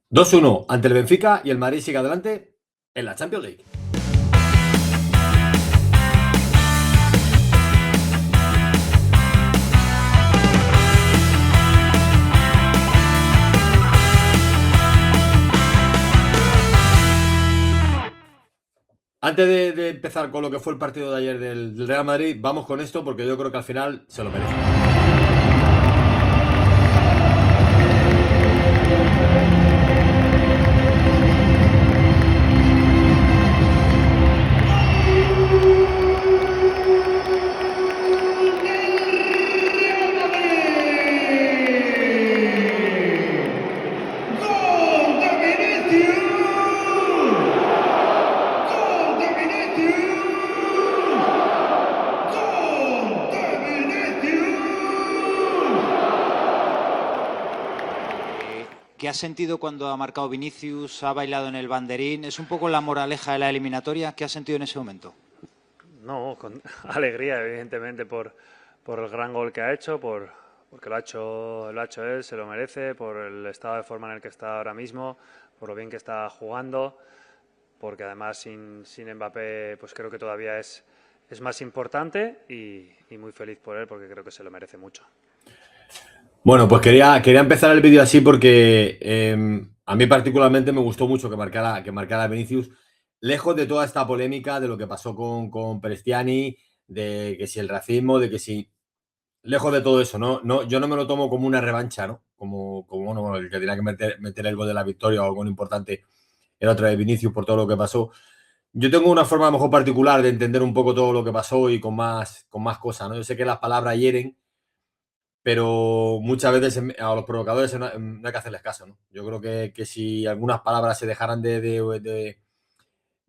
2-1 ante el Benfica y el Madrid sigue adelante en la Champions League. Antes de empezar con lo que fue el partido de ayer del Real Madrid, vamos con esto porque yo creo que al final se lo merece. ¿Qué has sentido cuando ha marcado Vinicius, ha bailado en el banderín? ¿Es un poco la moraleja de la eliminatoria? ¿Qué has sentido en ese momento? No, con alegría, evidentemente, por el gran gol que ha hecho, porque lo ha hecho él, se lo merece, por el estado de forma en el que está ahora mismo, por lo bien que está jugando, porque además sin Mbappé pues creo que todavía es más importante y muy feliz por él porque creo que se lo merece mucho. Bueno, pues quería empezar el vídeo así porque a mí particularmente me gustó mucho que marcara Vinicius, lejos de toda esta polémica de lo que pasó con Prestiani, de que si el racismo, de que si... Lejos de todo eso, ¿no? Yo no me lo tomo como una revancha, ¿no? Como bueno, el que tenía que meter el gol de la victoria o algo importante era otra de Vinicius por todo lo que pasó. Yo tengo una forma a lo mejor particular de entender un poco todo lo que pasó y con más cosas, ¿no? Yo sé que las palabras hieren, pero muchas veces a los provocadores no hay que hacerles caso, ¿no? Yo creo que si algunas palabras se dejaran de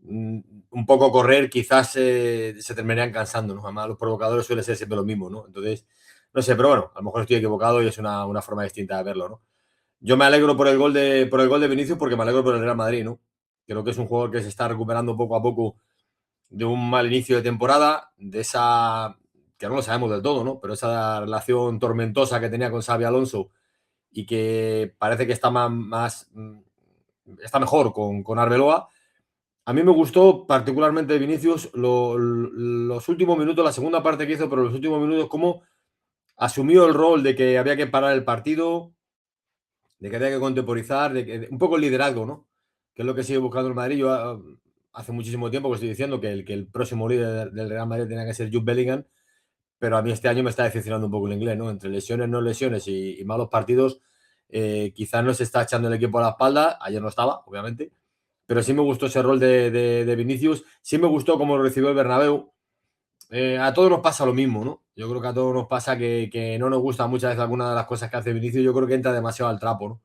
un poco correr, quizás se terminarían cansando, ¿no? Además, los provocadores suelen ser siempre lo mismo, ¿no? Entonces, no sé, pero bueno, a lo mejor estoy equivocado y es una forma distinta de verlo, ¿no? Yo me alegro por el gol de Vinicius porque me alegro por el Real Madrid, ¿no? Creo que es un jugador que se está recuperando poco a poco de un mal inicio de temporada, de esa, que no lo sabemos del todo, ¿no? Pero esa relación tormentosa que tenía con Xabi Alonso y que parece que está está mejor con Arbeloa. A mí me gustó particularmente de Vinicius los últimos minutos, la segunda parte que hizo, pero los últimos minutos, cómo asumió el rol de que había que parar el partido, de que había que contemporizar, un poco el liderazgo, ¿no? Que es lo que sigue buscando el Madrid. Yo hace muchísimo tiempo que estoy diciendo que el próximo líder del Real Madrid tenía que ser Jude Bellingham, pero a mí este año me está decepcionando un poco el inglés, ¿no? Entre lesiones, no lesiones y malos partidos, quizás no se está echando el equipo a la espalda. Ayer no estaba, obviamente, pero sí me gustó ese rol de Vinicius. Sí me gustó cómo lo recibió el Bernabéu. A todos nos pasa lo mismo, ¿no? Yo creo que a todos nos pasa que no nos gusta muchas veces alguna de las cosas que hace Vinicius. Yo creo que entra demasiado al trapo, ¿no?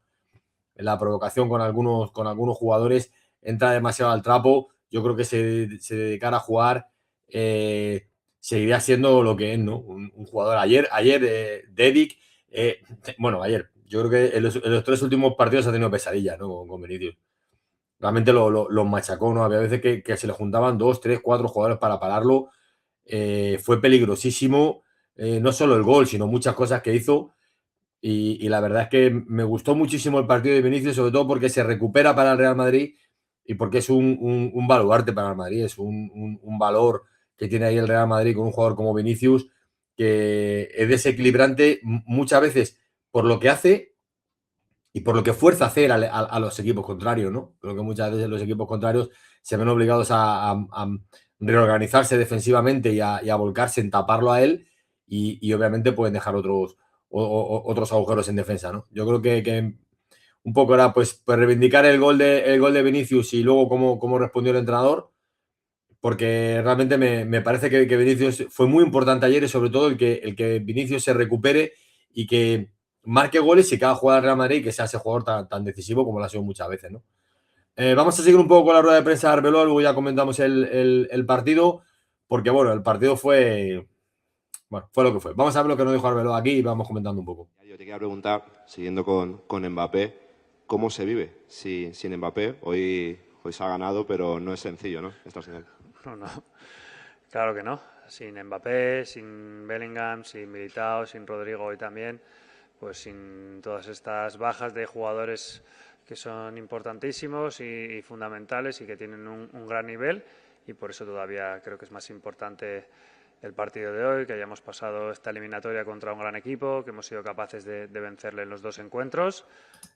En la provocación con algunos jugadores entra demasiado al trapo. Yo creo que se dedicara a jugar, seguiría siendo lo que es, ¿no? Un jugador. Ayer Dedic, bueno, ayer, yo creo que en los tres últimos partidos ha tenido pesadillas, ¿no? Con Vinicius. Realmente lo machacó, ¿no? Había veces que se le juntaban dos, tres, cuatro jugadores para pararlo. Fue peligrosísimo, no solo el gol, sino muchas cosas que hizo. Y la verdad es que me gustó muchísimo el partido de Vinicius, sobre todo porque se recupera para el Real Madrid y porque es un baluarte para el Madrid, es un valor que tiene ahí el Real Madrid con un jugador como Vinicius, que es desequilibrante muchas veces por lo que hace y por lo que fuerza a hacer a los equipos contrarios, ¿no? Creo que muchas veces los equipos contrarios se ven obligados a reorganizarse defensivamente y a volcarse en taparlo a él y obviamente pueden dejar otros agujeros en defensa, ¿no? Yo creo que un poco era pues reivindicar el gol de Vinicius y luego cómo respondió el entrenador, porque realmente me parece que Vinicius fue muy importante ayer y sobre todo el que Vinicius se recupere y que marque goles y que haga jugar al Real Madrid y que sea ese jugador tan decisivo como lo ha sido muchas veces, ¿no? Vamos a seguir un poco con la rueda de prensa de Arbeloa, luego ya comentamos el partido, porque bueno, el partido fue lo que fue. Vamos a ver lo que nos dijo Arbeloa aquí y vamos comentando un poco. Yo te quería preguntar, siguiendo con Mbappé, ¿cómo se vive sin Mbappé? Hoy se ha ganado, pero no es sencillo, ¿no? Estar sin él. No, no, claro que no. Sin Mbappé, sin Bellingham, sin Militao, sin Rodrigo hoy también, pues sin todas estas bajas de jugadores que son importantísimos y fundamentales y que tienen un gran nivel, y por eso todavía creo que es más importante el partido de hoy, que hayamos pasado esta eliminatoria contra un gran equipo, que hemos sido capaces de vencerle en los 2 encuentros.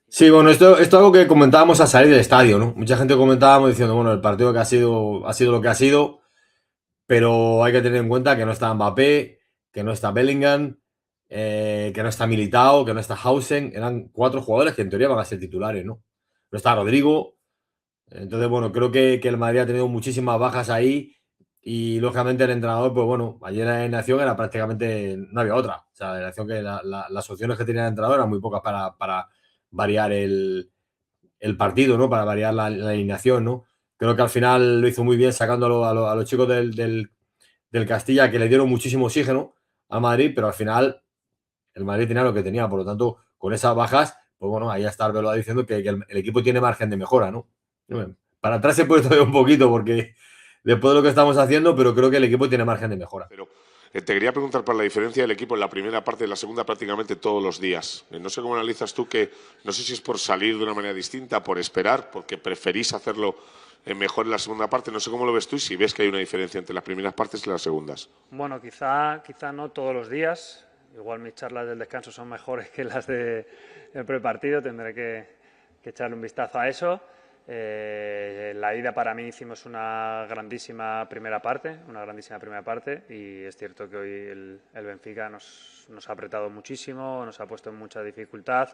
Sí, bueno, esto es algo que comentábamos al salir del estadio, ¿no? Mucha gente comentábamos diciendo, bueno, el partido que ha sido lo que ha sido, pero hay que tener en cuenta que no está Mbappé, que no está Bellingham, que no está Militao, que no está Hausen. Eran 4 jugadores que en teoría van a ser titulares, ¿no? No está Rodrigo. Entonces, bueno, creo que el Madrid ha tenido muchísimas bajas ahí y, lógicamente, el entrenador, pues bueno, ayer la alineación era prácticamente, no había otra. O sea, la alineación que las opciones que tenía el entrenador eran muy pocas para variar el partido, ¿no? Para variar la alineación, ¿no? Creo que al final lo hizo muy bien sacándolo a los chicos del Castilla, que le dieron muchísimo oxígeno a Madrid, pero al final el Madrid tenía lo que tenía. Por lo tanto, con esas bajas, pues bueno, ahí está Arbeloa diciendo que el equipo tiene margen de mejora, ¿no? Para atrás se puede todavía un poquito porque después de lo que estamos haciendo, pero creo que el equipo tiene margen de mejora. Pero te quería preguntar por la diferencia del equipo en la primera parte y en la segunda prácticamente todos los días. No sé cómo analizas tú que, no sé si es por salir de una manera distinta, por esperar, porque preferís hacerlo mejor en la segunda parte. No sé cómo lo ves tú y si ves que hay una diferencia entre las primeras partes y las segundas. Bueno, quizá no todos los días. Igual mis charlas del descanso son mejores que las del prepartido. Tendré que echarle un vistazo a eso. La ida para mí hicimos una grandísima primera parte y es cierto que hoy el Benfica nos ha apretado muchísimo, nos ha puesto en mucha dificultad.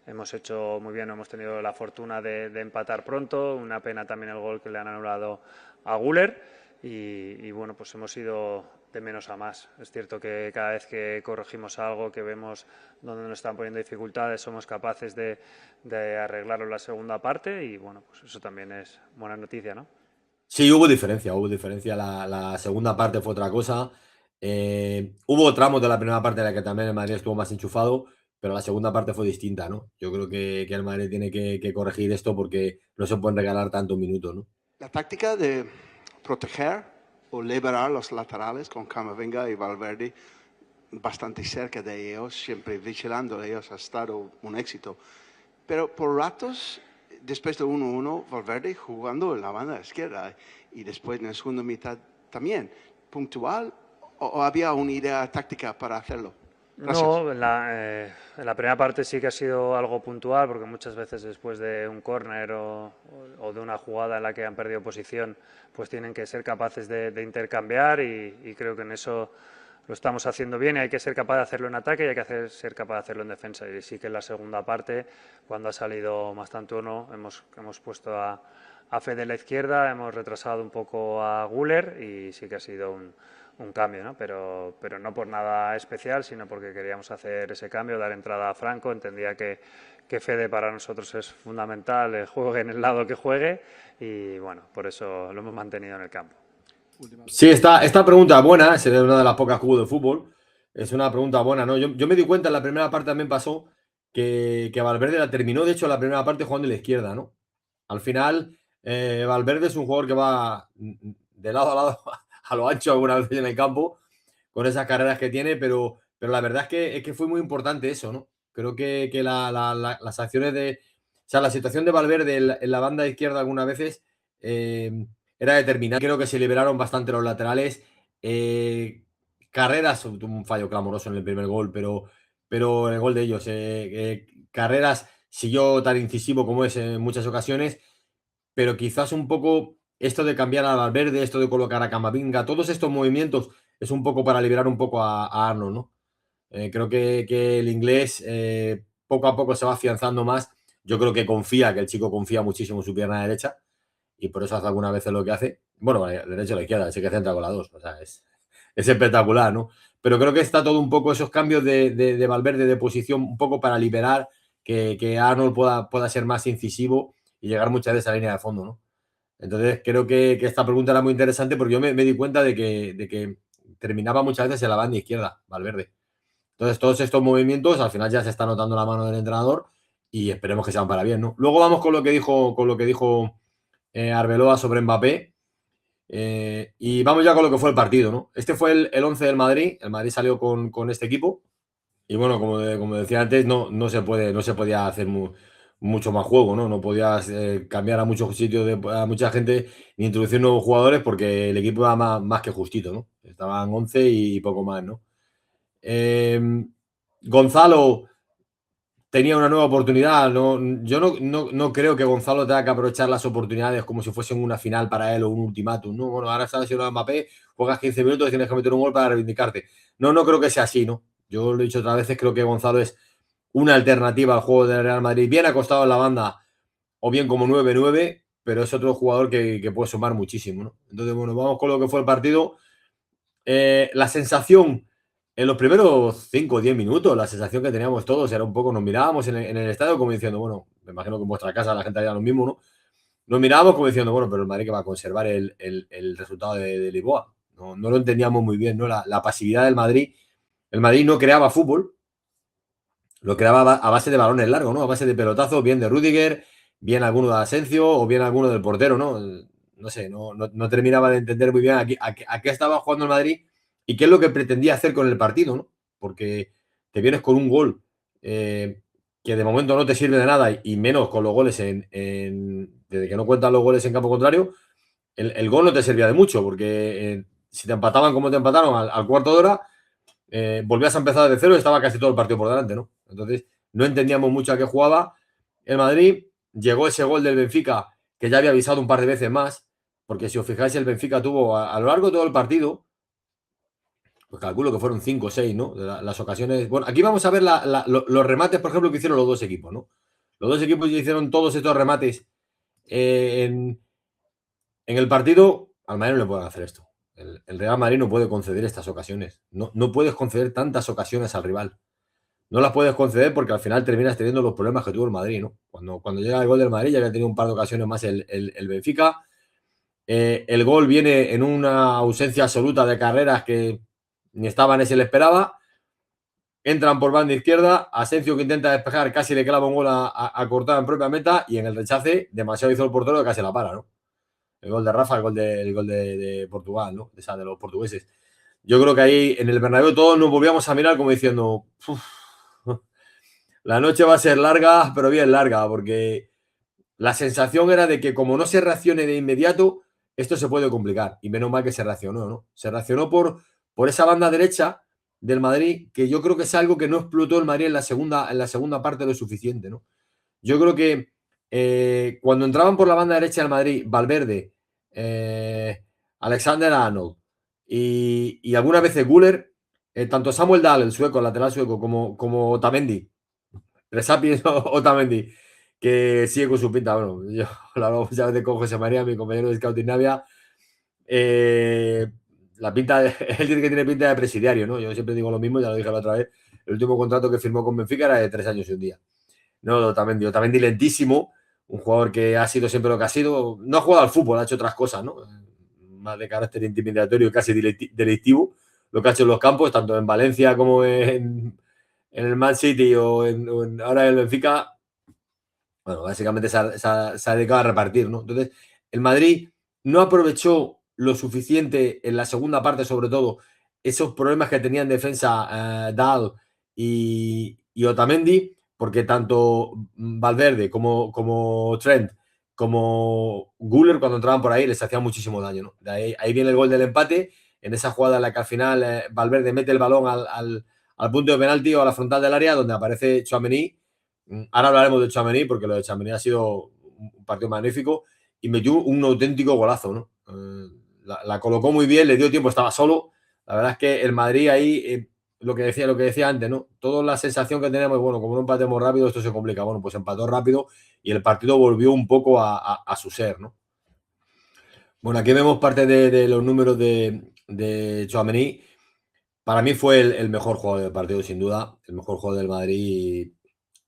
Hemos hecho muy bien, hemos tenido la fortuna de empatar pronto, una pena también el gol que le han anulado a Güler y bueno, pues hemos ido de menos a más. Es cierto que cada vez que corregimos algo, que vemos dónde nos están poniendo dificultades, somos capaces de arreglarlo en la segunda parte y bueno, pues eso también es buena noticia, ¿no? Sí, hubo diferencia. La segunda parte fue otra cosa. Hubo tramos de la primera parte en la que también el Madrid estuvo más enchufado, pero la segunda parte fue distinta, ¿no? Yo creo que el Madrid tiene que corregir esto porque no se pueden regalar tantos minutos, ¿no? La táctica de proteger o liberar los laterales con Camavinga y Valverde bastante cerca de ellos, siempre vigilando a ellos, ha estado un éxito. Pero por ratos, después de 1-1, Valverde jugando en la banda izquierda y después en la segunda mitad también. ¿Puntual o había una idea táctica para hacerlo? Gracias. No, en la primera parte sí que ha sido algo puntual, porque muchas veces después de un córner o de una jugada en la que han perdido posición, pues tienen que ser capaces de intercambiar y creo que en eso lo estamos haciendo bien y hay que ser capaz de hacerlo en ataque y hay que ser capaz de hacerlo en defensa. Y sí que en la segunda parte, cuando ha salido Mastantuono, hemos puesto a Fede en la izquierda, hemos retrasado un poco a Güler y sí que ha sido un cambio, ¿no? Pero no por nada especial, sino porque queríamos hacer ese cambio, dar entrada a Franco. Entendía que Fede para nosotros es fundamental, juegue en el lado que juegue y bueno, por eso lo hemos mantenido en el campo. Sí, esta pregunta es buena, es una de las pocas que hubo de fútbol. Es una pregunta buena, ¿no? Yo me di cuenta en la primera parte también pasó que Valverde la terminó, de hecho, la primera parte jugando en la izquierda, ¿no? Al final, Valverde es un jugador que va de lado a lado a lo ancho algunas veces en el campo, con esas carreras que tiene, pero la verdad es que fue muy importante eso, ¿no? Creo que las acciones de... O sea, la situación de Valverde en la banda izquierda algunas veces era determinante. Creo que se liberaron bastante los laterales. Carreras, un fallo clamoroso en el primer gol, pero en el gol de ellos. Carreras siguió tan incisivo como es en muchas ocasiones, pero quizás un poco esto de cambiar a Valverde, esto de colocar a Camavinga, todos estos movimientos es un poco para liberar un poco a Arnold, ¿no? Creo que el inglés poco a poco se va afianzando más. Yo creo que el chico confía muchísimo en su pierna derecha y por eso hace algunas veces lo que hace. Bueno, la derecha o la izquierda, sí que centra con las dos. O sea, es espectacular, ¿no? Pero creo que está todo un poco esos cambios de Valverde de posición, un poco para liberar que Arnold pueda ser más incisivo y llegar muchas veces a la línea de fondo, ¿no? Entonces, creo que esta pregunta era muy interesante porque yo me di cuenta de que terminaba muchas veces en la banda izquierda, Valverde. Entonces, todos estos movimientos al final ya se está notando la mano del entrenador y esperemos que sean para bien, ¿no? Luego vamos con lo que dijo Arbeloa sobre Mbappé y vamos ya con lo que fue el partido, ¿no? Este fue el 11 del Madrid. El Madrid salió con este equipo y bueno, como decía antes, no se podía hacer mucho más juego, ¿no? No podías cambiar a muchos sitios, a mucha gente, ni introducir nuevos jugadores porque el equipo era más que justito, ¿no? Estaban 11 y poco más, ¿no? Gonzalo tenía una nueva oportunidad. Yo no creo que Gonzalo tenga que aprovechar las oportunidades como si fuesen una final para él o un ultimátum, ¿no? Bueno, ahora está lesionado Mbappé, juegas 15 minutos y tienes que meter un gol para reivindicarte. No creo que sea así, ¿no? Yo lo he dicho otras veces, creo que Gonzalo es una alternativa al juego del Real Madrid, bien acostado en la banda o bien como 9-9, pero es otro jugador que puede sumar muchísimo, ¿no? Entonces, bueno, vamos con lo que fue el partido. La sensación en los primeros 5 o 10 minutos, la sensación que teníamos todos era un poco, nos mirábamos en el estadio como diciendo, bueno, me imagino que en vuestra casa la gente haría lo mismo, ¿no? Nos mirábamos como diciendo, bueno, pero el Madrid que va a conservar el resultado de Lisboa. No lo entendíamos muy bien, ¿no? La pasividad del Madrid. El Madrid no creaba fútbol, lo creaba a base de balones largos, ¿no? A base de pelotazos, bien de Rüdiger, bien alguno de Asensio o bien alguno del portero, ¿no? No sé, no terminaba de entender muy bien a qué estaba jugando el Madrid y qué es lo que pretendía hacer con el partido, ¿no? Porque te vienes con un gol que de momento no te sirve de nada y menos con los goles desde que no cuentan los goles en campo contrario, el gol no te servía de mucho porque si te empataban como te empataron al cuarto de hora, volvías a empezar de cero y estaba casi todo el partido por delante, ¿no? Entonces, no entendíamos mucho a qué jugaba el Madrid. Llegó ese gol del Benfica, que ya había avisado un par de veces más, porque si os fijáis, el Benfica tuvo a lo largo de todo el partido, pues calculo que fueron 5 o 6, ¿no? Las ocasiones. Bueno, aquí vamos a ver los remates, por ejemplo, que hicieron los dos equipos, ¿no? Los dos equipos hicieron todos estos remates en el partido. Al Madrid no le pueden hacer esto. El Real Madrid no puede conceder estas ocasiones. No puedes conceder tantas ocasiones al rival. No las puedes conceder porque al final terminas teniendo los problemas que tuvo el Madrid, ¿no? Cuando llega el gol del Madrid ya había tenido un par de ocasiones más el Benfica. El gol viene en una ausencia absoluta de carreras que ni estaban ni se le esperaba. Entran por banda izquierda, Asensio que intenta despejar, casi le clava un gol a cortar en propia meta y en el rechace demasiado hizo el portero que casi la para, ¿no? El gol de Rafa, el gol de Portugal, ¿no? De los portugueses. Yo creo que ahí en el Bernabéu todos nos volvíamos a mirar como diciendo, la noche va a ser larga, pero bien larga, porque la sensación era de que como no se reaccione de inmediato, esto se puede complicar. Y menos mal que se reaccionó, ¿no? Se reaccionó por esa banda derecha del Madrid, que yo creo que es algo que no explotó el Madrid en la segunda parte lo suficiente, ¿no? Yo creo que cuando entraban por la banda derecha del Madrid, Valverde, Alexander-Arnold y algunas veces Güler, tanto Samuel Dahl, el sueco, el lateral sueco, como Otamendi, Resapi Otamendi, que sigue con su pinta. Bueno, yo lo hablo muchas veces con José María, mi compañero de Scouting Navia. La pinta, él dice que tiene pinta de presidiario, ¿no? Yo siempre digo lo mismo, ya lo dije la otra vez. El último contrato que firmó con Benfica era de 3 años y un día. No, Otamendi lentísimo, un jugador que ha sido siempre lo que ha sido. No ha jugado al fútbol, ha hecho otras cosas, ¿no? Más de carácter intimidatorio y casi delictivo, lo que ha hecho en los campos, tanto en Valencia como en el Man City o ahora en el Benfica. Bueno, básicamente se ha dedicado a repartir, ¿no? Entonces, el Madrid no aprovechó lo suficiente en la segunda parte, sobre todo, esos problemas que tenía en defensa Dahl y Otamendi, porque tanto Valverde como Trent como Güler, cuando entraban por ahí, les hacían muchísimo daño, ¿no? Ahí viene el gol del empate, en esa jugada en la que al final Valverde mete el balón al punto de penalti o a la frontal del área, donde aparece Tchouaméni. Ahora hablaremos de Tchouaméni porque lo de Tchouaméni ha sido un partido magnífico y metió un auténtico golazo, ¿no? La colocó muy bien, le dio tiempo, estaba solo. La verdad es que el Madrid ahí, lo que decía antes, ¿no? Toda la sensación que teníamos, bueno, como no empatemos rápido, esto se complica. Bueno, pues empató rápido y el partido volvió un poco a su ser, ¿no? Bueno, aquí vemos parte de los números de Tchouaméni. Para mí fue el mejor jugador del partido, sin duda. El mejor jugador del Madrid,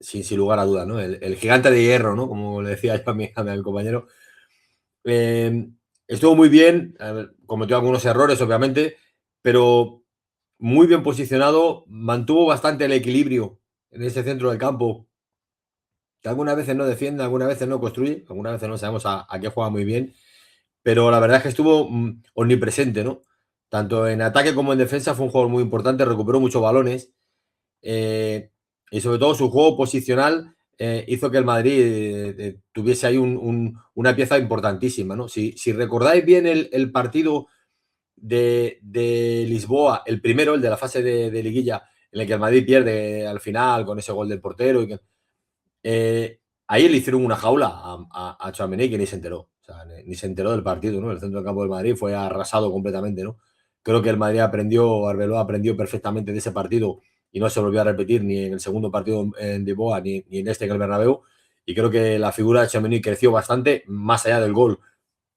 sin lugar a dudas, ¿no? El gigante de hierro, ¿no? Como le decía yo a mi compañero. Estuvo muy bien, cometió algunos errores, obviamente, pero muy bien posicionado, mantuvo bastante el equilibrio en ese centro del campo, que algunas veces no defiende, algunas veces no construye, algunas veces no sabemos a qué juega muy bien, pero la verdad es que estuvo omnipresente, ¿no? Tanto en ataque como en defensa fue un jugador muy importante, recuperó muchos balones y sobre todo su juego posicional hizo que el Madrid tuviese ahí una pieza importantísima, ¿no? Si recordáis bien el partido de Lisboa, el primero, el de la fase de liguilla, en el que el Madrid pierde al final con ese gol del portero, ahí le hicieron una jaula a Tchouaméni que ni se enteró. O sea, ni se enteró del partido, ¿no? El centro del campo del Madrid fue arrasado completamente, ¿no? Creo que el Madrid Arbeloa aprendió perfectamente de ese partido y no se volvió a repetir ni en el segundo partido en Lisboa ni en este en el Bernabéu. Y creo que la figura de Tchouaméni creció bastante, más allá del gol,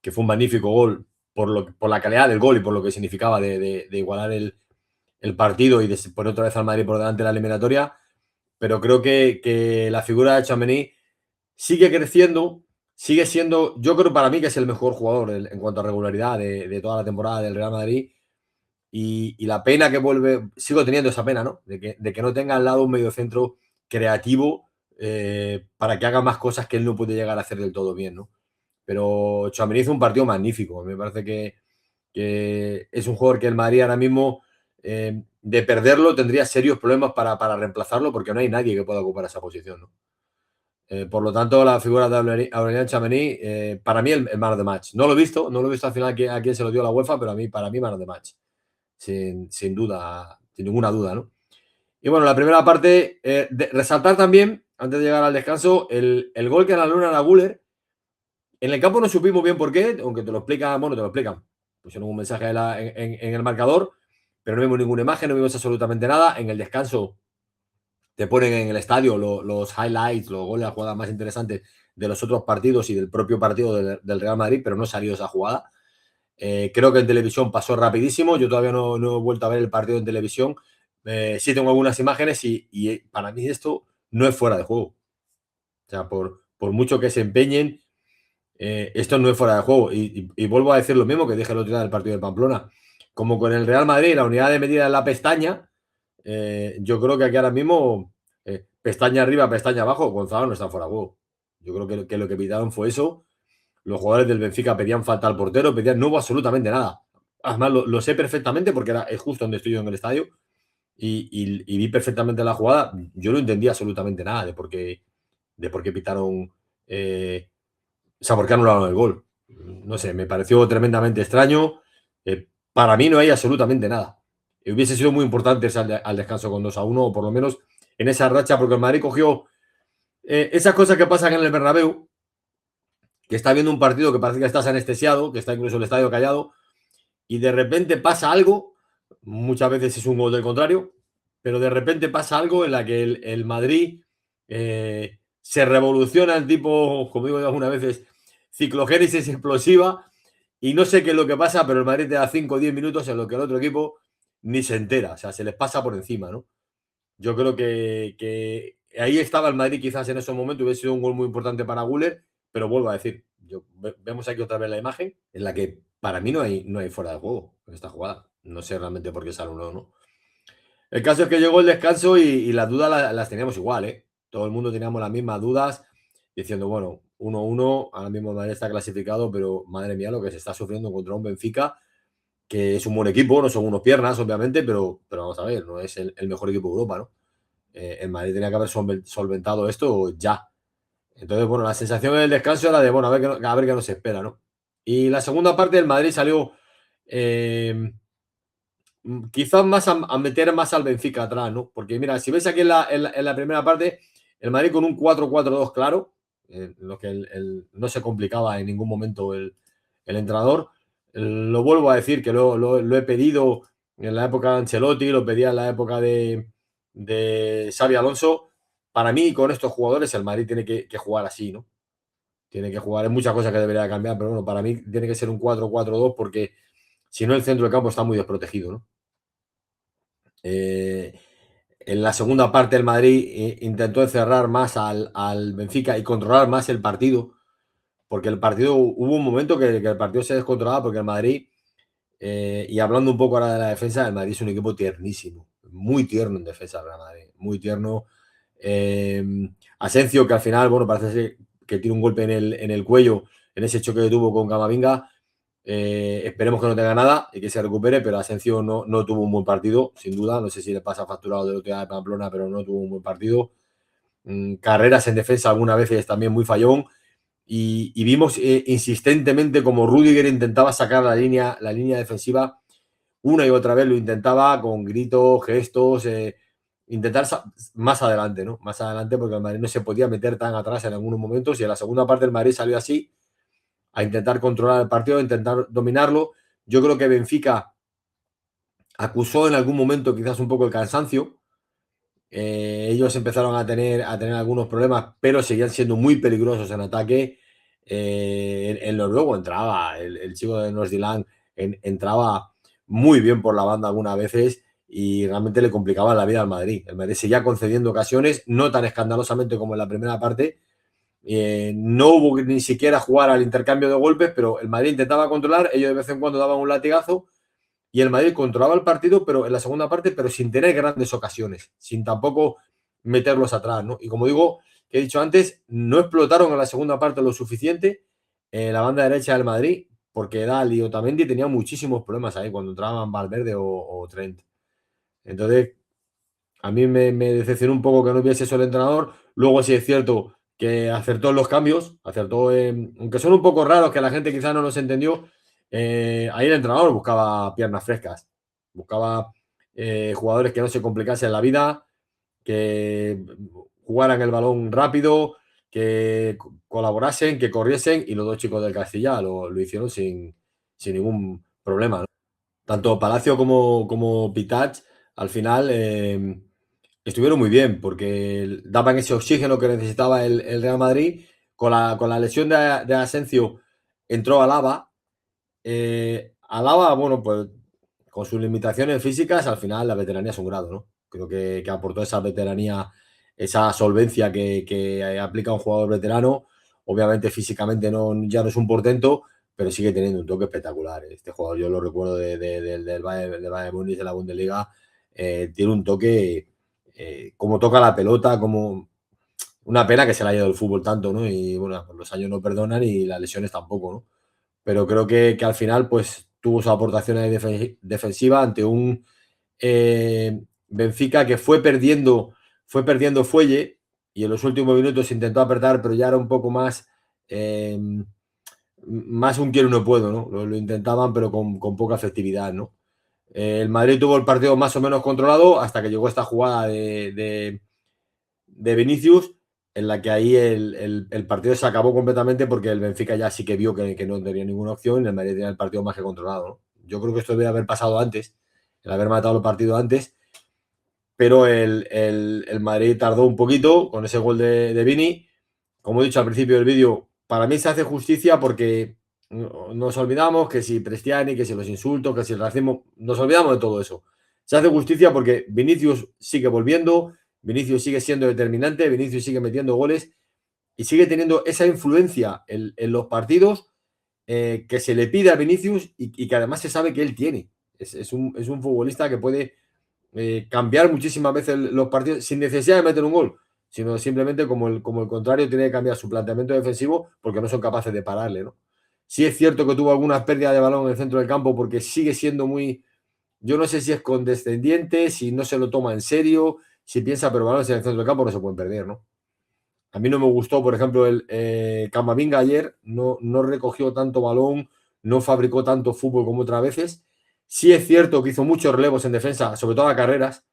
que fue un magnífico gol por la calidad del gol y por lo que significaba de igualar el partido y de poner otra vez al Madrid por delante de la eliminatoria. Pero creo que la figura de Tchouaméni sigue creciendo, sigue siendo, yo creo para mí que es el mejor jugador en cuanto a regularidad de toda la temporada del Real Madrid. Y la pena que vuelve, sigo teniendo esa pena, ¿no? De que no tenga al lado un mediocentro creativo para que haga más cosas que él no puede llegar a hacer del todo bien, ¿no? Pero Tchouaméni hizo un partido magnífico. Me parece que es un jugador que el Madrid ahora mismo, de perderlo, tendría serios problemas para reemplazarlo porque no hay nadie que pueda ocupar esa posición, ¿no? Por lo tanto, la figura de Aurélien Tchouaméni, para mí el man of the match. No lo he visto al final a quién se lo dio la UEFA, pero para mí man of the match. Sin duda, sin ninguna duda, ¿no? Y bueno, la primera parte, resaltar también, antes de llegar al descanso, el gol que anularon a Güler. En el campo no supimos bien por qué, aunque te lo explican, pusieron un mensaje en el marcador, pero no vimos ninguna imagen, no vimos absolutamente nada. En el descanso te ponen en el estadio los highlights, los goles, las jugadas más interesantes de los otros partidos y del propio partido del Real Madrid, pero no salió esa jugada. Creo que en televisión pasó rapidísimo. Yo todavía no he vuelto a ver el partido en televisión. Sí tengo algunas imágenes y para mí esto no es fuera de juego. O sea, por mucho que se empeñen, esto no es fuera de juego. Y vuelvo a decir lo mismo que dije el otro día del partido de Pamplona. Como con el Real Madrid, la unidad de medida en la pestaña, yo creo que aquí ahora mismo, pestaña arriba, pestaña abajo, Gonzalo no está fuera de juego. Yo creo que lo que pitaron fue eso. Los jugadores del Benfica pedían falta al portero, no hubo absolutamente nada. Además, lo sé perfectamente porque es justo donde estoy yo en el estadio y vi perfectamente la jugada. Yo no entendía absolutamente nada de por qué pitaron, o sea, por qué anularon el gol. No sé, me pareció tremendamente extraño. Para mí no hay absolutamente nada. Hubiese sido muy importante al descanso con 2-1, o por lo menos en esa racha, porque el Madrid cogió esas cosas que pasan en el Bernabéu, que está viendo un partido que parece que estás anestesiado, que está incluso el estadio callado, y de repente pasa algo, muchas veces es un gol del contrario, pero de repente pasa algo en la que el Madrid se revoluciona el tipo, como digo algunas veces, ciclogénesis explosiva, y no sé qué es lo que pasa, pero el Madrid te da 5 o 10 minutos en lo que el otro equipo ni se entera, o sea, se les pasa por encima, ¿no? Yo creo que ahí estaba el Madrid, quizás en esos momentos hubiese sido un gol muy importante para Güler, pero vuelvo a decir, vemos aquí otra vez la imagen en la que para mí no hay fuera de juego en esta jugada. No sé realmente por qué sale uno o no. El caso es que llegó el descanso y las dudas las teníamos igual, ¿eh? Todo el mundo teníamos las mismas dudas, diciendo, bueno, 1-1, ahora mismo el Madrid está clasificado, pero madre mía lo que se está sufriendo contra un Benfica, que es un buen equipo, no son unos piernas, obviamente, pero vamos a ver, no es el mejor equipo de Europa, ¿no? El Madrid tenía que haber solventado esto ya. Entonces, bueno, la sensación en el descanso era de, bueno, a ver qué nos espera, ¿no? Y la segunda parte, el Madrid salió quizás más a meter más al Benfica atrás, ¿no? Porque mira, si ves aquí en la primera parte, el Madrid con un 4-4-2 claro, en lo que no se complicaba en ningún momento el entrenador. Lo vuelvo a decir, que lo he pedido en la época de Ancelotti, lo pedía en la época de Xabi Alonso. Para mí, con estos jugadores, el Madrid tiene que jugar así, ¿no? Tiene que jugar, hay muchas cosas que debería cambiar, pero bueno, para mí tiene que ser un 4-4-2 porque si no el centro del campo está muy desprotegido, ¿no? En la segunda parte el Madrid intentó encerrar más al Benfica y controlar más el partido, porque el partido, hubo un momento que el partido se descontrolaba porque el Madrid, y hablando un poco ahora de la defensa, el Madrid es un equipo tiernísimo, muy tierno en defensa, el Madrid, muy tierno. Asensio, que al final, bueno, parece que tiene un golpe en el cuello en ese choque que tuvo con Camavinga. Esperemos que no tenga nada y que se recupere, pero Asensio no tuvo un buen partido, sin duda. No sé si le pasa facturado de lo que da de Pamplona, pero no tuvo un buen partido. Carreras en defensa algunas veces también muy fallón. Y vimos insistentemente como Rüdiger intentaba sacar la línea defensiva una y otra vez, lo intentaba con gritos, gestos, intentar más adelante, ¿no? Más adelante, porque el Madrid no se podía meter tan atrás en algunos momentos, y en la segunda parte el Madrid salió así, a intentar controlar el partido, a intentar dominarlo. Yo creo que Benfica acusó en algún momento quizás un poco el cansancio. Ellos empezaron a tener algunos problemas, pero seguían siendo muy peligrosos en ataque. En lo luego entraba el chico de Nordsjælland, entraba muy bien por la banda algunas veces y realmente le complicaba la vida al Madrid. El Madrid seguía concediendo ocasiones, no tan escandalosamente como en la primera parte. No hubo ni siquiera jugar al intercambio de golpes, pero el Madrid intentaba controlar, ellos de vez en cuando daban un latigazo y el Madrid controlaba el partido, pero en la segunda parte, pero sin tener grandes ocasiones, sin tampoco meterlos atrás, ¿no? Y como digo, que he dicho antes, no explotaron en la segunda parte lo suficiente la banda derecha del Madrid, porque Dal y Otamendi tenían muchísimos problemas ahí cuando entraban Valverde o Trent. Entonces, a mí me decepcionó un poco que no hubiese eso el entrenador. Luego sí es cierto que acertó en los cambios, acertó, aunque son un poco raros, que la gente quizás no los entendió. Ahí el entrenador buscaba piernas frescas, buscaba jugadores que no se complicasen la vida, que jugaran el balón rápido, que colaborasen, que corriesen, y los dos chicos del Castilla lo hicieron sin ningún problema, ¿no? Tanto Palacio como Pitach, al final estuvieron muy bien porque daban ese oxígeno que necesitaba el Real Madrid. Con la lesión de Asensio entró Alaba. Alaba, bueno, pues con sus limitaciones físicas, al final la veteranía es un grado, ¿no? Creo que aportó esa veteranía, esa solvencia que aplica un jugador veterano. Obviamente físicamente ya no es un portento, pero sigue teniendo un toque espectacular. Este jugador yo lo recuerdo del Bayern Múnich, de la Bundesliga. Tiene un toque, como toca la pelota, como una pena que se le haya ido el fútbol tanto, ¿no? Y bueno, los años no perdonan y las lesiones tampoco, ¿no? Pero creo que al final pues tuvo su aportación ahí defensiva ante un Benfica que fue perdiendo fuelle, y en los últimos minutos intentó apretar, pero ya era un poco más más un quiero no puedo, ¿no? Lo intentaban, pero con poca efectividad, ¿no? El Madrid tuvo el partido más o menos controlado hasta que llegó esta jugada de Vinicius, en la que ahí el partido se acabó completamente porque el Benfica ya sí que vio que no tenía ninguna opción y el Madrid tenía el partido más que controlado, ¿no? Yo creo que esto debe haber pasado antes, el haber matado el partido antes, pero el Madrid tardó un poquito con ese gol de Vini. Como he dicho al principio del vídeo, para mí se hace justicia porque nos olvidamos que si Prestiani, que si los insultos, que si el racismo, nos olvidamos de todo eso. Se hace justicia porque Vinicius sigue volviendo, Vinicius sigue siendo determinante, Vinicius sigue metiendo goles y sigue teniendo esa influencia en los partidos que se le pide a Vinicius y que además se sabe que él tiene. Es un futbolista que puede cambiar muchísimas veces los partidos sin necesidad de meter un gol, sino simplemente como el contrario tiene que cambiar su planteamiento defensivo porque no son capaces de pararle, ¿no? Sí es cierto que tuvo algunas pérdidas de balón en el centro del campo porque sigue siendo muy, yo no sé si es condescendiente, si no se lo toma en serio, si piensa, pero balones en el centro del campo no se pueden perder, ¿no? A mí no me gustó, por ejemplo, el Camavinga ayer, no recogió tanto balón, no fabricó tanto fútbol como otras veces. Sí es cierto que hizo muchos relevos en defensa, sobre todo a carreras.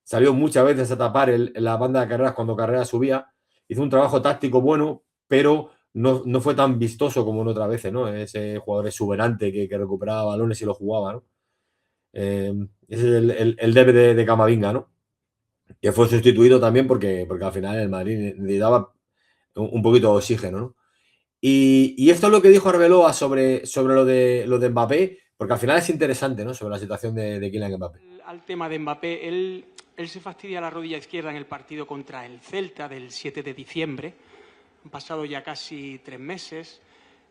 Salió muchas veces a tapar la banda de carreras cuando Carreras subía. Hizo un trabajo táctico bueno, pero no fue tan vistoso como en otras veces, ¿no? Ese jugador exuberante que recuperaba balones y lo jugaba, ¿no? Ese es el debe de Camavinga, ¿no? Que fue sustituido también porque al final el Madrid necesitaba un poquito de oxígeno, ¿no? Y esto es lo que dijo Arbeloa sobre lo de Mbappé, porque al final es interesante, ¿no? Sobre la situación de Kylian Mbappé. Al tema de Mbappé, él se fastidia la rodilla izquierda en el partido contra el Celta del 7 de diciembre. Han pasado ya casi 3 meses.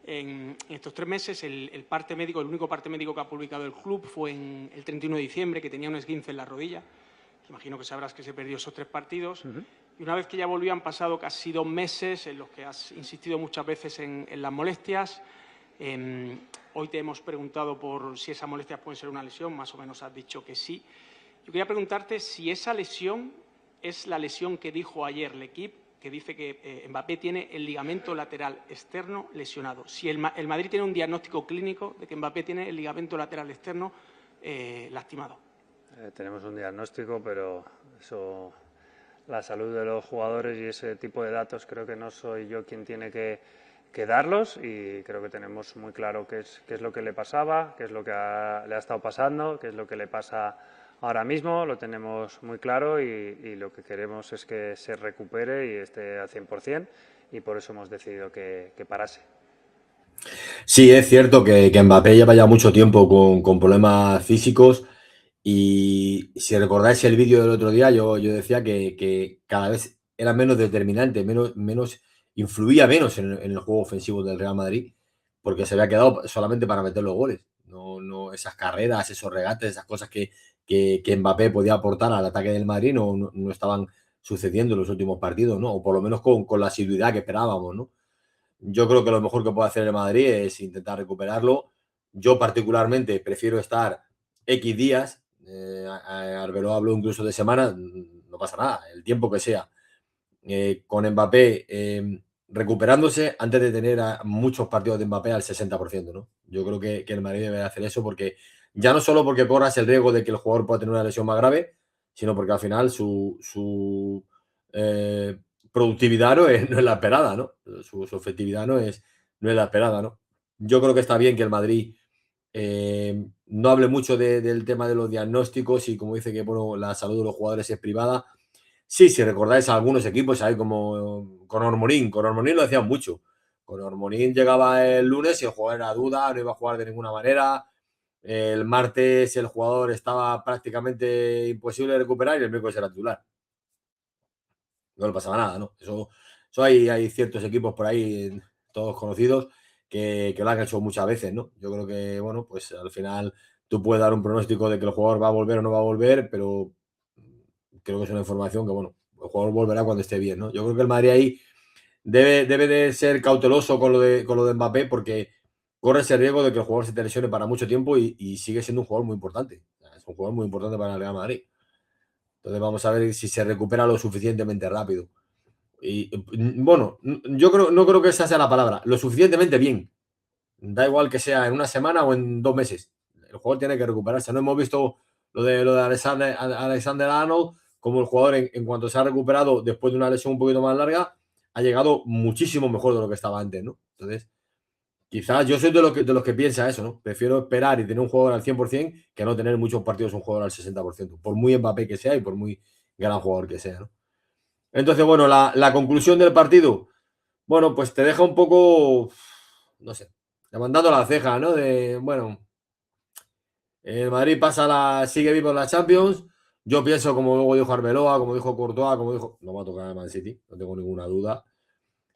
En estos 3 meses el parte médico, el único parte médico que ha publicado el club fue en el 31 de diciembre, que tenía un esguince en la rodilla. Imagino que sabrás que se perdió esos 3 partidos. Y una vez que ya volvió han pasado casi 2 meses en los que has insistido muchas veces en las molestias. Hoy te hemos preguntado por si esas molestias pueden ser una lesión, más o menos has dicho que sí. Yo quería preguntarte si esa lesión es la lesión que dijo ayer L'Equipe, que dice que Mbappé tiene el ligamento lateral externo lesionado. Si el Madrid tiene un diagnóstico clínico de que Mbappé tiene el ligamento lateral externo lastimado. Tenemos un diagnóstico, pero eso, la salud de los jugadores y ese tipo de datos creo que no soy yo quien tiene que darlos, y creo que tenemos muy claro qué es lo que le pasaba, qué es lo que le ha estado pasando, qué es lo que le pasa ahora mismo, lo tenemos muy claro, y lo que queremos es que se recupere y esté al 100%, y por eso hemos decidido que parase. Sí, es cierto que Mbappé lleva ya mucho tiempo con problemas físicos, y si recordáis el vídeo del otro día, yo decía que cada vez era menos determinante, influía menos en el juego ofensivo del Real Madrid, porque se había quedado solamente para meter los goles. No esas carreras, esos regates, esas cosas que Mbappé podía aportar al ataque del Madrid no estaban sucediendo en los últimos partidos, ¿no? O por lo menos con la asiduidad que esperábamos, ¿no? Yo creo que lo mejor que puede hacer el Madrid es intentar recuperarlo. Yo particularmente prefiero estar X días. Arbeloa habló incluso de semanas, no pasa nada, el tiempo que sea. Con Mbappé recuperándose antes de tener muchos partidos de Mbappé al 60%, ¿no? Yo creo que el Madrid debe hacer eso, porque ya no solo porque corras el riesgo de que el jugador pueda tener una lesión más grave, sino porque al final su productividad no es la esperada, ¿no? Su efectividad no es la esperada, ¿no? Yo creo que está bien que el Madrid no hable mucho del tema de los diagnósticos, y como dice que bueno, la salud de los jugadores es privada. Sí, si recordáis a algunos equipos, hay como con Ormorín lo hacían mucho. Con Ormorín llegaba el lunes y el jugador era duda, no iba a jugar de ninguna manera. El martes el jugador estaba prácticamente imposible de recuperar y el miércoles era titular. No le pasaba nada, ¿no? Eso hay ciertos equipos por ahí, todos conocidos, que lo han hecho muchas veces, ¿no? Yo creo que, bueno, pues al final tú puedes dar un pronóstico de que el jugador va a volver o no va a volver, pero creo que es una información que, bueno, el jugador volverá cuando esté bien, ¿no? Yo creo que el Madrid ahí debe de ser cauteloso con lo de Mbappé, porque corre ese riesgo de que el jugador se te lesione para mucho tiempo y sigue siendo un jugador muy importante. Es un jugador muy importante para el Real Madrid. Entonces vamos a ver si se recupera lo suficientemente rápido. Y bueno, yo no creo que esa sea la palabra, lo suficientemente bien. Da igual que sea en una semana o en 2 meses. El jugador tiene que recuperarse. No hemos visto lo de Alexander Arnold, como el jugador en cuanto se ha recuperado después de una lesión un poquito más larga, ha llegado muchísimo mejor de lo que estaba antes, ¿no? Entonces, quizás yo soy de los que piensa eso, ¿no? Prefiero esperar y tener un jugador al 100% que no tener muchos partidos un jugador al 60%, por muy Mbappé que sea y por muy gran jugador que sea, ¿no? Entonces, bueno, la conclusión del partido, bueno, pues te deja un poco, no sé, levantando la ceja, ¿no? De, bueno, el Madrid sigue vivo en la Champions. Yo pienso, como luego dijo Arbeloa, como dijo Courtois, no va a tocar al Man City, no tengo ninguna duda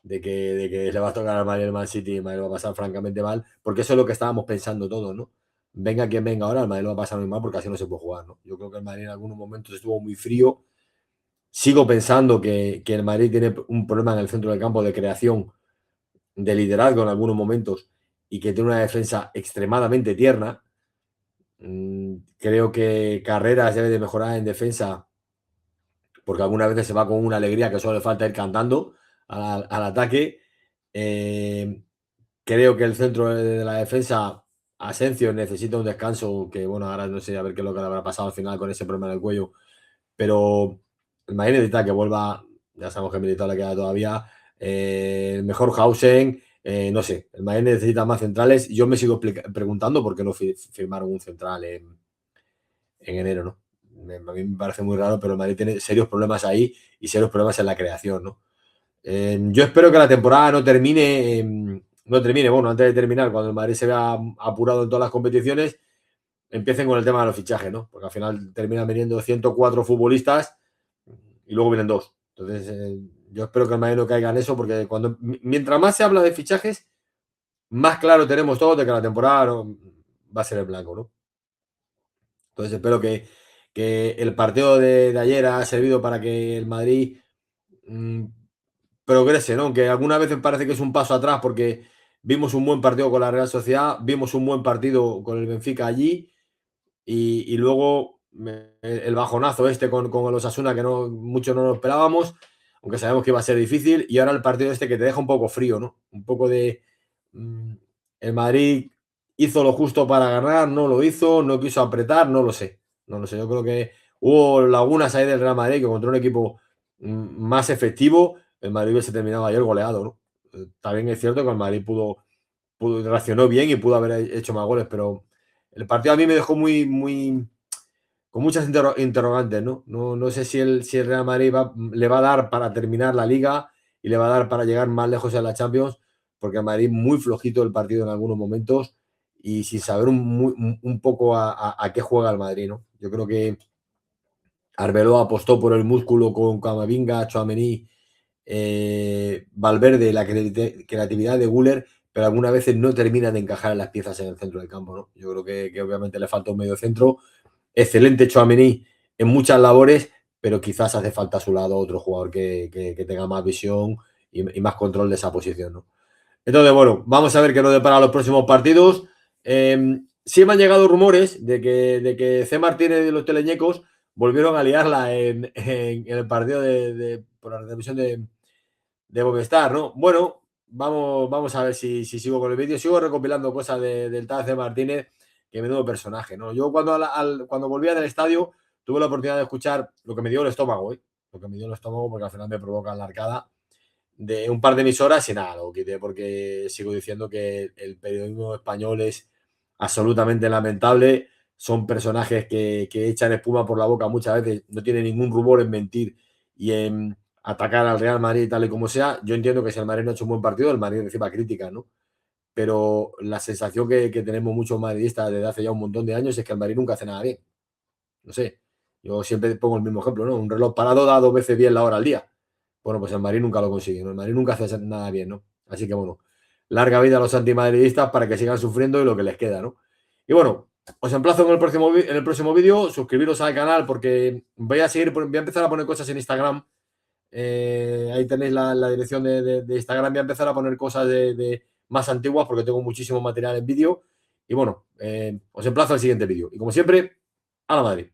de que le va a tocar al Madrid el Man City y el Madrid va a pasar francamente mal, porque eso es lo que estábamos pensando todos, ¿no? Venga quien venga ahora, el Madrid lo va a pasar muy mal porque así no se puede jugar, ¿no? Yo creo que el Madrid en algunos momentos estuvo muy frío. Sigo pensando que el Madrid tiene un problema en el centro del campo de creación, de liderazgo en algunos momentos, y que tiene una defensa extremadamente tierna. Creo que Carreras debe de mejorar en defensa, porque algunas veces se va con una alegría que solo le falta ir cantando al ataque. Creo que el centro de la defensa, Asensio, necesita un descanso, que bueno, ahora no sé a ver qué es lo que le habrá pasado al final con ese problema en el cuello, pero el Madrid necesita que vuelva, ya sabemos que Militao le queda todavía, el mejor Hausen, no sé, el Madrid necesita más centrales. Yo me sigo preguntando por qué no firmaron un central en enero, ¿no? A mí me parece muy raro, pero el Madrid tiene serios problemas ahí y serios problemas en la creación, ¿no? Yo espero que la temporada no termine, bueno, antes de terminar, cuando el Madrid se vea apurado en todas las competiciones, empiecen con el tema de los fichajes, ¿no? Porque al final terminan viniendo 104 futbolistas y luego vienen 2. Entonces, yo espero que el Madrid no caiga en eso, porque mientras más se habla de fichajes, más claro tenemos todos de que la temporada va a ser el blanco, ¿no? Entonces, espero que el partido de ayer ha servido para que el Madrid progrese, ¿no? Que algunas veces parece que es un paso atrás, porque vimos un buen partido con la Real Sociedad, vimos un buen partido con el Benfica allí, y luego el bajonazo con el Osasuna, que mucho no lo esperábamos, aunque sabemos que iba a ser difícil, y ahora el partido que te deja un poco frío, ¿no? Un poco de... el Madrid hizo lo justo para ganar, no lo hizo, no quiso apretar, no lo sé. No lo sé, yo creo que hubo lagunas ahí del Real Madrid, que contra un equipo más efectivo, el Madrid hubiese terminado ayer goleado, ¿no? También es cierto que el Madrid reaccionó bien y pudo haber hecho más goles, pero el partido a mí me dejó con muchas interrogantes, ¿no? No sé si el Real Madrid le va a dar para terminar la Liga y le va a dar para llegar más lejos en la Champions, porque el Madrid muy flojito el partido en algunos momentos y sin saber un poco a qué juega el Madrid, ¿no? Yo creo que Arbeloa apostó por el músculo con Camavinga, Tchouaméni, Valverde, la creatividad de Güler, pero algunas veces no terminan de encajar en las piezas en el centro del campo, ¿no? Yo creo que obviamente le falta un medio centro. Excelente Tchouaméni en muchas labores, pero quizás hace falta a su lado otro jugador que tenga más visión y más control de esa posición, ¿no? Entonces, bueno, vamos a ver qué nos depara los próximos partidos. Sí me han llegado rumores de que C. Martínez y los teleñecos volvieron a liarla en el partido por la televisión de Movistar, ¿no? Bueno, vamos a ver si sigo con el vídeo. Sigo recopilando cosas del tal C. Martínez, que menudo personaje, ¿no? Yo cuando volvía del estadio tuve la oportunidad de escuchar lo que me dio el estómago, ¿eh? Lo que me dio el estómago, porque al final me provoca la arcada de un par de emisoras y nada, lo quité porque sigo diciendo que el periodismo español es absolutamente lamentable. Son personajes que echan espuma por la boca muchas veces, no tienen ningún rubor en mentir y en atacar al Real Madrid tal y como sea. Yo entiendo que si el Madrid no ha hecho un buen partido, el Madrid reciba críticas, ¿no? Pero la sensación que tenemos muchos madridistas desde hace ya un montón de años es que el Madrid nunca hace nada bien. No sé, yo siempre pongo el mismo ejemplo, ¿no? Un reloj parado da 2 veces bien la hora al día. Bueno, pues el Madrid nunca lo consigue, ¿no? El Madrid nunca hace nada bien, ¿no? Así que bueno, larga vida a los antimadridistas para que sigan sufriendo y lo que les queda, ¿no? Y bueno, os emplazo en el próximo vídeo, suscribiros al canal porque voy a empezar a poner cosas en Instagram. Ahí tenéis la dirección de Instagram. Voy a empezar a poner cosas de más antiguas porque tengo muchísimo material en vídeo. Y bueno, os emplazo al siguiente vídeo. Y como siempre, a la Madrid.